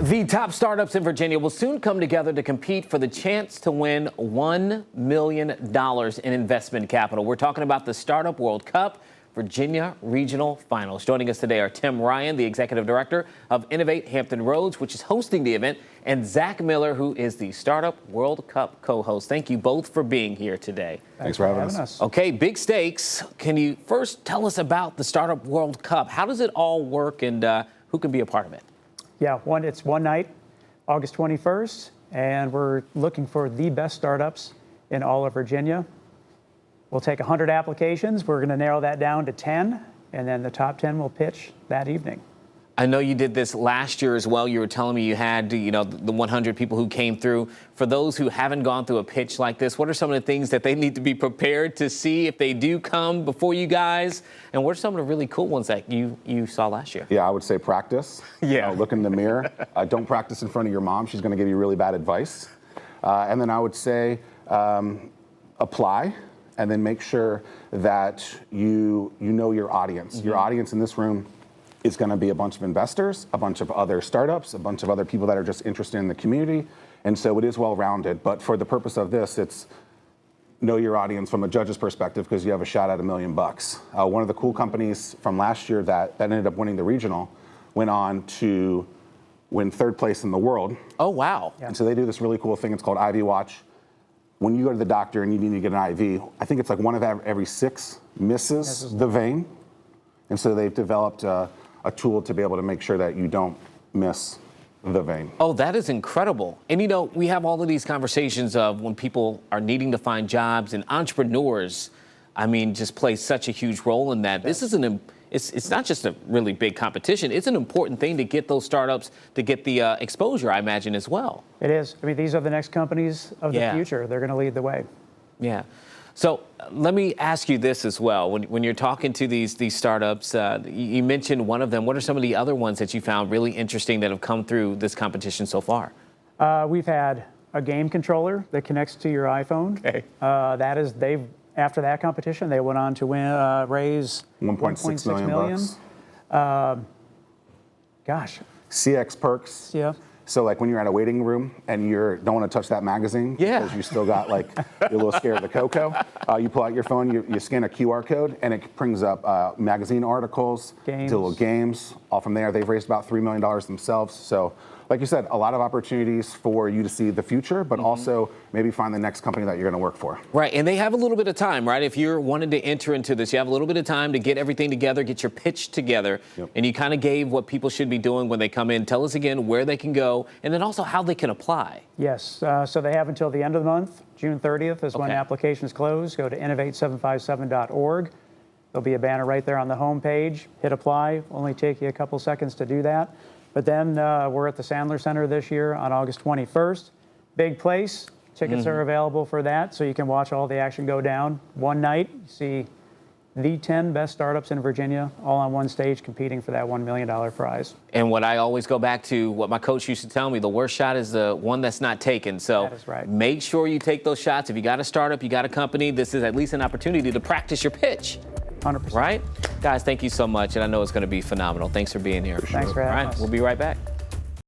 The top startups in Virginia will soon come together to compete for the chance to win $1 million in investment capital. We're talking about the Startup World Cup Virginia Regional Finals. Joining us today are Tim Ryan, the Executive Director of Innovate Hampton Roads, which is hosting the event, and Zach Miller, who is the Startup World Cup co-host. Thank you both for being here today. Thanks for having us. Okay, big stakes. Can you first tell us about the Startup World Cup? How does it all work, and who can be a part of it? Yeah, it's one night, August 21st, and we're looking for the best startups in all of Virginia. We'll take 100 applications. We're going to narrow that down to 10, and then the top 10 will pitch that evening. I know you did this last year as well. You were telling me you had, the 100 people who came through. For those who haven't gone through a pitch like this, what are some of the things that they need to be prepared to see if they do come before you guys? And what are some of the really cool ones that you saw last year? Yeah, I would say practice. Yeah. Look in the mirror. Don't practice in front of your mom. She's going to give you really bad advice. And then I would say apply, and then make sure that you know your audience. Mm-hmm. Your audience in this room is going to be a bunch of investors, a bunch of other startups, a bunch of other people that are just interested in the community. And so it is well-rounded. But for the purpose of this, it's know your audience from a judge's perspective, because you have a shot at $1 million. One of the cool companies from last year that ended up winning the regional went on to win third place in the world. Oh, wow. Yeah. And so they do this really cool thing. It's called IV Watch. When you go to the doctor and you need to get an IV, I think it's like one of every 6 misses the vein. And so they've developed a tool to be able to make sure that you don't miss the vein. Oh, that is incredible. And we have all of these conversations of when people are needing to find jobs, and entrepreneurs, just play such a huge role in that. This is it's not just a really big competition. It's an important thing to get those startups to get the exposure, I imagine, as well. It is. These are the next companies of the future. They're going to lead the way. Yeah. So let me ask you this as well. When you're talking to these startups, you mentioned one of them. What are some of the other ones that you found really interesting that have come through this competition so far? We've had a game controller that connects to your iPhone. Okay. After that competition, they went on to raise $1.6 million. CX perks. Yeah. So like when you're at a waiting room and you don't want to touch that magazine because you still got you're a little scared of the cocoa, you pull out your phone, you scan a QR code, and it brings up magazine articles, little games. All from there, they've raised about $3 million themselves. So like you said, a lot of opportunities for you to see the future, but also maybe find the next company that you're going to work for. Right, and they have a little bit of time, right? If you're wanting to enter into this, you have a little bit of time to get everything together, get your pitch together, and you kind of gave what people should be doing when they come in. Tell us again where they can go, and then also how they can apply. Yes, so they have until the end of the month. June 30th is when applications close. Go to innovate757.org. There'll be a banner right there on the home page. Hit apply. Only take you a couple seconds to do that. But then we're at the Sandler Center this year on August 21st. Big place. Tickets are available for that, so you can watch all the action go down. One night, see the 10 best startups in Virginia all on one stage competing for that $1 million prize. And what I always go back to, what my coach used to tell me, the worst shot is the one that's not taken. So that is right. Make sure you take those shots. If you got a startup, you got a company, this is at least an opportunity to practice your pitch. 100%. Right? Guys, thank you so much, and I know it's going to be phenomenal. Thanks for being here. Thanks for having us. We'll be right back.